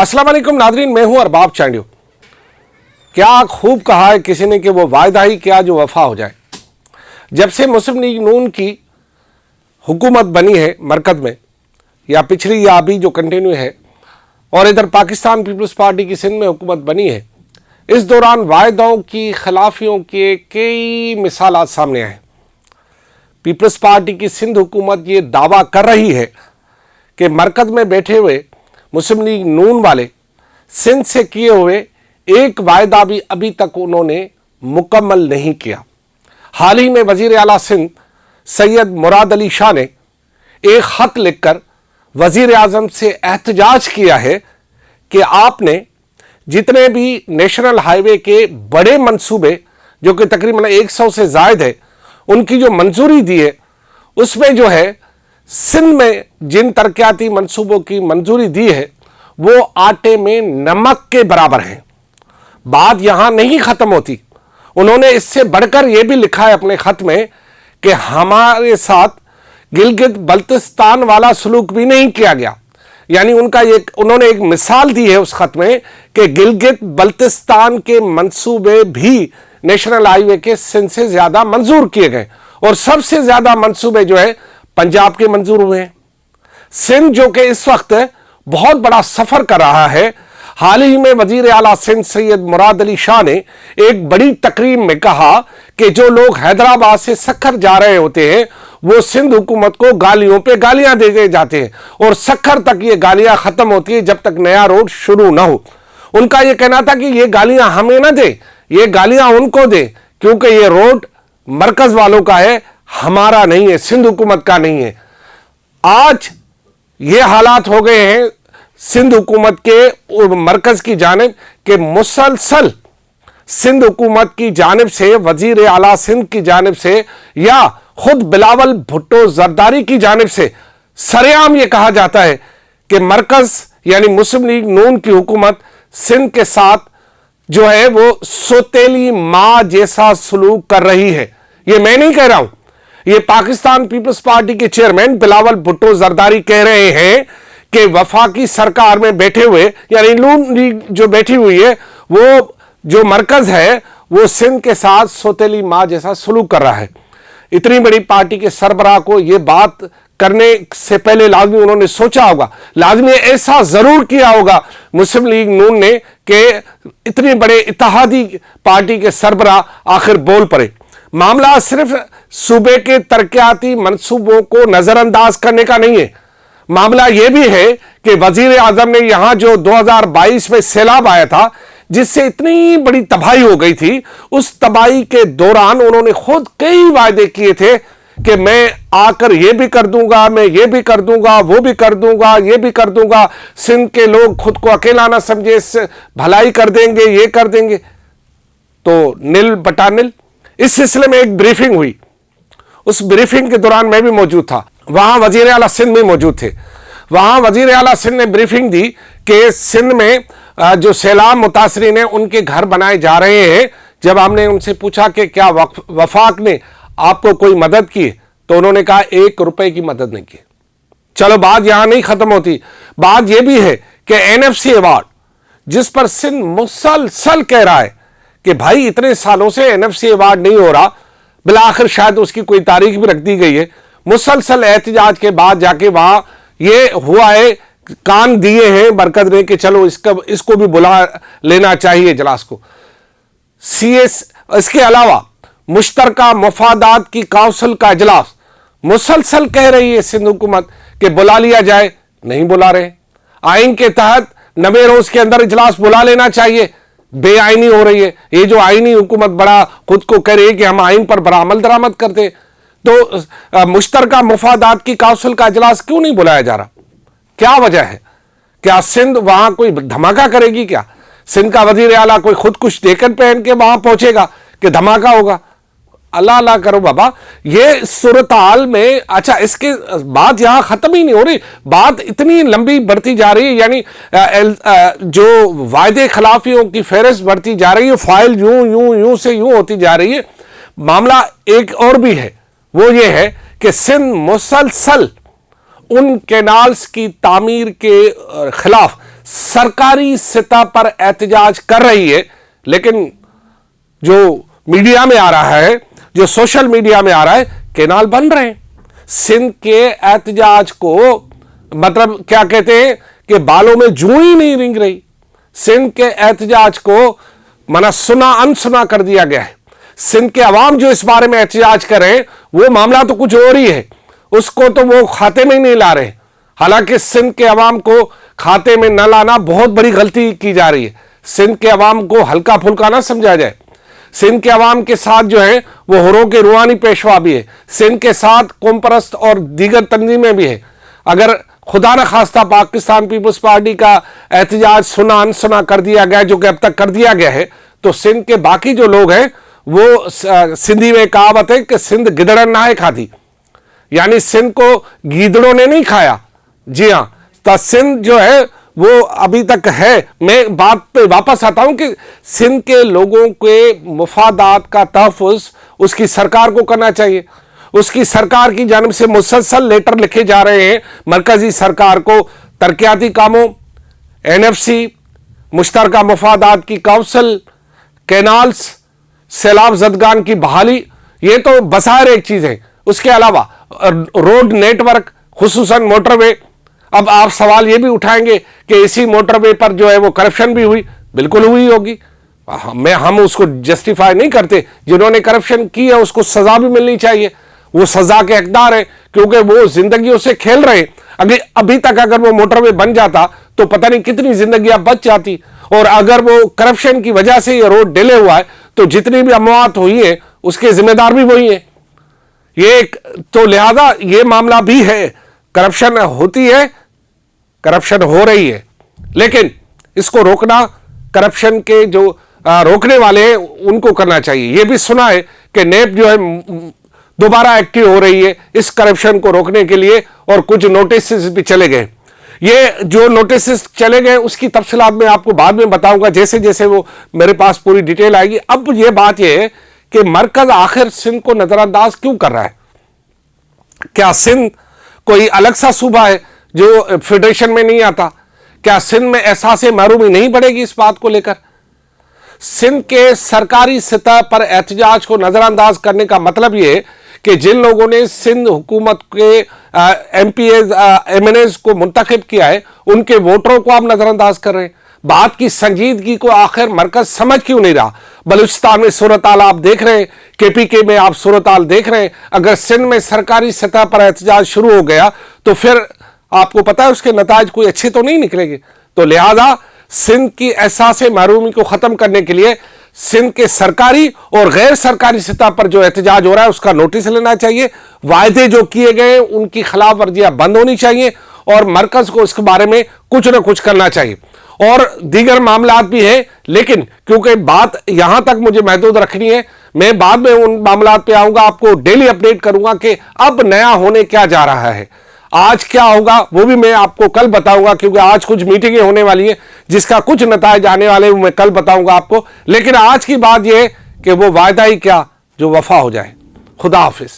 अस्सलाम वालेकुम नादरीन, मैं हूं अरबाब चांडियो। क्या खूब कहा है किसी ने कि वो वायदा ही क्या जो वफा हो जाए। जब से मुस्लिम लीग नून की हुकूमत बनी है मरकज़ में, या पिछली या अभी जो कंटिन्यू है, और इधर पाकिस्तान पीपल्स पार्टी की सिंध में हुकूमत बनी है, इस दौरान वायदों की खिलाफियों के कई मिसालात सामने आए। पीपल्स पार्टी की सिंध हुकूमत ये दावा कर रही है कि मरकज़ में बैठे हुए मुस्लिम लीग नून वाले सिंध से किए हुए एक वायदा भी अभी तक उन्होंने मुकम्मल नहीं किया। हाल ही में वज़ीर आला सिंध सैयद मुराद अली शाह ने एक ख़त लिखकर वज़ीर आज़म से एहतजाज किया है कि आपने जितने भी नेशनल हाईवे के बड़े मंसूबे, जो कि तकरीबन 100 से ज़ायद है, उनकी जो मंजूरी दी है, उसमें जो है सिंध में जिन तरक्याती मंसूबों की मंजूरी दी है वो आटे में नमक के बराबर हैं। बात यहां नहीं खत्म होती। उन्होंने इससे बढ़कर यह भी लिखा है अपने खत में कि हमारे साथ गिलगित बल्तिस्तान वाला सलूक भी नहीं किया गया। यानी उन्होंने एक मिसाल दी है उस खत में कि गिलगित बल्तिस्तान के मंसूबे भी नेशनल हाईवे के सिंध से ज्यादा मंजूर किए गए, और सबसे ज्यादा मंसूबे जो है पंजाब के मंजूर हुए हैं। सिंध जो कि इस वक्त बहुत बड़ा सफर कर रहा है, हाल ही में वजीर आला सिंध सैयद मुराद अली शाह ने एक बड़ी तकरीर में कहा कि जो लोग हैदराबाद से सखर जा रहे होते हैं वो सिंध हुकूमत को गालियों पे गालियां दे जाते हैं, और सखर तक ये गालियां खत्म होती है जब तक नया रोड शुरू ना हो। उनका यह कहना था कि ये गालियां हमें ना दे, ये गालियां उनको दे, क्योंकि ये रोड मरकज वालों का है, हमारा नहीं है, सिंध हुकूमत का नहीं है। आज ये हालात हो गए हैं सिंध हुकूमत के मरकज की जानिब के मुसलसल सिंध हुकूमत की जानिब से, वजीर आला सिंध की जानिब से, या खुद बिलावल भुट्टो जरदारी की जानिब से सरेआम ये कहा जाता है कि मरकज यानी मुस्लिम लीग नून की हुकूमत सिंध के साथ जो है वो सोतेली मां जैसा सलूक कर रही है। ये मैं नहीं कह रहा हूं, ये पाकिस्तान पीपल्स पार्टी के चेयरमैन बिलावल भुट्टो जरदारी कह रहे हैं कि वफाकी सरकार में बैठे हुए यानी नून लीग जो बैठी हुई है, वो जो मरकज है वो सिंध के साथ सोतेली मां जैसा सलूक कर रहा है। इतनी बड़ी पार्टी के सरबराह को यह बात करने से पहले लाजमी उन्होंने सोचा होगा, लाजमी ऐसा जरूर किया होगा मुस्लिम लीग नून ने कि इतनी बड़े इत्तेहादी पार्टी के सरबराह आखिर बोल पड़े। मामला सिर्फ सूबे के तरक्याती मंसूबों को नजरअंदाज करने का नहीं है, मामला यह भी है कि वजीर आजम ने यहां जो 2022 में सैलाब आया था जिससे इतनी बड़ी तबाही हो गई थी, उस तबाही के दौरान उन्होंने खुद कई वायदे किए थे कि मैं आकर ये भी कर दूंगा, मैं ये भी कर दूंगा, वो भी कर दूंगा, ये भी कर दूंगा, सिंध के लोग खुद को अकेला ना समझे, भलाई कर देंगे, ये कर देंगे। तो नील बटा नील। इस सिलसिले में एक ब्रीफिंग हुई, उस ब्रीफिंग के दौरान मैं भी मौजूद था, वहां वजीर आला सिंध में मौजूद थे। वहां वजीर आला सिंध ने ब्रीफिंग दी कि सिंध में जो सैलाब मुतासरीन है उनके घर बनाए जा रहे हैं। जब हमने उनसे पूछा कि क्या वफाक ने आपको कोई मदद की, तो उन्होंने कहा 1 रुपए की मदद नहीं की। चलो बात यहां नहीं खत्म होती, बात यह भी है कि NFC अवार्ड जिस पर सिंध मुसलसल कह रहा है कि भाई इतने सालों से NFC अवार्ड नहीं हो रहा, बिलाखिर शायद उसकी कोई तारीख भी रख दी गई है। मुसलसल एहतजाज के बाद जाके वहां ये हुआ है, कान दिए हैं मरकज ने कि चलो इसको भी बुला लेना चाहिए इजलास को। इसके अलावा मुश्तरका मफादात की काउंसिल का इजलास मुसलसल कह रही है सिंध हुकूमत कि बुला लिया जाए, नहीं बुला रहे। आइन के तहत 90 रोज के अंदर इजलास बुला लेना चाहिए, बेआईनी हो रही है। ये जो आईनी हुकूमत बड़ा खुद को कह रही है कि हम आइन पर बड़ा अमल दरामद करते, तो मुश्तरका मफादात की काउंसिल का इजलास क्यों नहीं बुलाया जा रहा? क्या वजह है? क्या सिंध वहां कोई धमाका करेगी? क्या सिंध का वजीर आला कोई खुद कुछ डेकन पहन के वहां पहुंचेगा कि धमाका होगा? अल्लाह अल्लाह करो बाबा, ये सूरत हाल में। अच्छा, इसके बात यहां खत्म ही नहीं हो रही, बात इतनी लंबी बढ़ती जा रही है, यानी जो वायदे खिलाफियों की फहरिस्त बढ़ती जा रही है, फाइल यूं से यूं होती जा रही है। मामला एक और भी है, वो ये है कि सिंध मुसलसल उन कैनाल्स की तामीर के खिलाफ सरकारी सतह पर एहतजाज कर रही है, लेकिन जो मीडिया में आ रहा है, जो सोशल मीडिया में आ रहा है, कैनाल बन रहे हैं। सिंध के एहतजाज को मतलब क्या कहते हैं कि बालों में जूं ही नहीं रिंग रही। सिंध के एहतजाज को मना सुना अनसुना कर दिया गया है। सिंध के अवाम जो इस बारे में एहतजाज कर रहे हैं, वो मामला तो कुछ और ही है, उसको तो वो खाते में ही नहीं ला रहे। हालांकि सिंध के अवाम को खाते में न लाना बहुत बड़ी गलती की जा रही है। सिंध के अवाम को हल्का फुल्का ना समझा जाए। सिंध के अवाम के साथ जो है वो हुर्रों के रूहानी पेशवा भी है, सिंध के साथ कौम परस्त और दीगर तंजीमें भी है। अगर खुदा न खास्ता पाकिस्तान पीपल्स पार्टी का एहतजाज सुना अनसुना कर दिया गया, जो कि अब तक कर दिया गया है, तो सिंध के बाकी जो लोग हैं वो सिंधी में कहावत है कि सिंध गिदड़न ना है खाती, यानी सिंध को गीदड़ों ने नहीं खाया। जी हाँ, तो सिंध जो है वो अभी तक है। मैं बात पे वापस आता हूं कि सिंध के लोगों के मुफादात का तहफ़्फ़ुज़ उसकी सरकार को करना चाहिए। उसकी सरकार की जानिब से मुसलसल लेटर लिखे जा रहे हैं मरकजी सरकार को, तरक्याती कामों, NFC, मुश्तरका मुफादात की काउंसिल, कैनाल्स, सैलाब ज़दगान की बहाली, ये तो बसार एक चीज़ है। उसके अलावा रोड नेटवर्क, खुसूसन मोटरवे। अब आप सवाल ये भी उठाएंगे कि इसी मोटरवे पर जो है वो करप्शन भी हुई। बिल्कुल हुई होगी, हम उसको जस्टिफाई नहीं करते। जिन्होंने करप्शन की है उसको सजा भी मिलनी चाहिए, वो सजा के हकदार है, क्योंकि वो जिंदगियों से खेल रहे हैं। अभी तक अगर वो मोटरवे बन जाता तो पता नहीं कितनी जिंदगियां बच जाती। और अगर वो करप्शन की वजह से ये रोड डिले हुआ है तो जितनी भी अमवात हुई है उसके जिम्मेदार भी वही है। ये तो लिहाजा ये मामला भी है, करप्शन होती है, करप्शन हो रही है, लेकिन इसको रोकना करप्शन के जो रोकने वाले हैं उनको करना चाहिए। ये भी सुना है कि नेप जो है दोबारा एक्टिव हो रही है इस करप्शन को रोकने के लिए, और कुछ नोटिस भी चले गए। ये जो नोटिस चले गए उसकी तफसीलात मैं आपको बाद में बताऊंगा, जैसे जैसे वो मेरे पास पूरी डिटेल आएगी। अब ये बात ये है कि मरकज आखिर सिंध को नजरअंदाज क्यों कर रहा है? क्या सिंध कोई अलग सा सूबा है जो फेडरेशन में नहीं आता? क्या सिंध में एहसास महरूमी नहीं बढ़ेगी इस बात को लेकर? सिंध के सरकारी सतह पर एहतजाज को नजरअंदाज करने का मतलब यह है कि जिन लोगों ने सिंध हुकूमत के MPs MNAs को मुंतखब किया है उनके वोटरों को आप नजरअंदाज कर रहे हैं। बात की संजीदगी को आखिर मरकज समझ क्यों नहीं रहा? बलूचिस्तान में सूरत हाल आप देख रहे हैं, KPK में आप सूरत हाल देख रहे हैं। अगर सिंध में सरकारी सतह पर एहतजाज शुरू हो गया तो फिर आपको पता है उसके नताज कोई अच्छे तो नहीं निकलेंगे। तो लिहाजा सिंध की एहसास महरूमी को खत्म करने के लिए सिंध के सरकारी और गैर सरकारी सतह पर जो एहतजाज हो रहा है उसका नोटिस लेना चाहिए। वायदे जो किए गए उनकी खिलाफ वर्जियां बंद होनी चाहिए और मरकज को इसके बारे में कुछ ना कुछ करना चाहिए। और दीगर मामलात भी है, लेकिन क्योंकि बात यहां तक मुझे महदूद रखनी है, मैं बाद में उन मामलात पे आऊंगा, आपको डेली अपडेट करूंगा कि अब नया होने क्या जा रहा है। आज क्या होगा वो भी मैं आपको कल बताऊंगा, क्योंकि आज कुछ मीटिंगें होने वाली है जिसका कुछ नताइज आने वाले हैं, मैं कल बताऊंगा आपको। लेकिन आज की बात यह है कि वो वायदा ही क्या जो वफा हो जाए। खुदा हाफिज।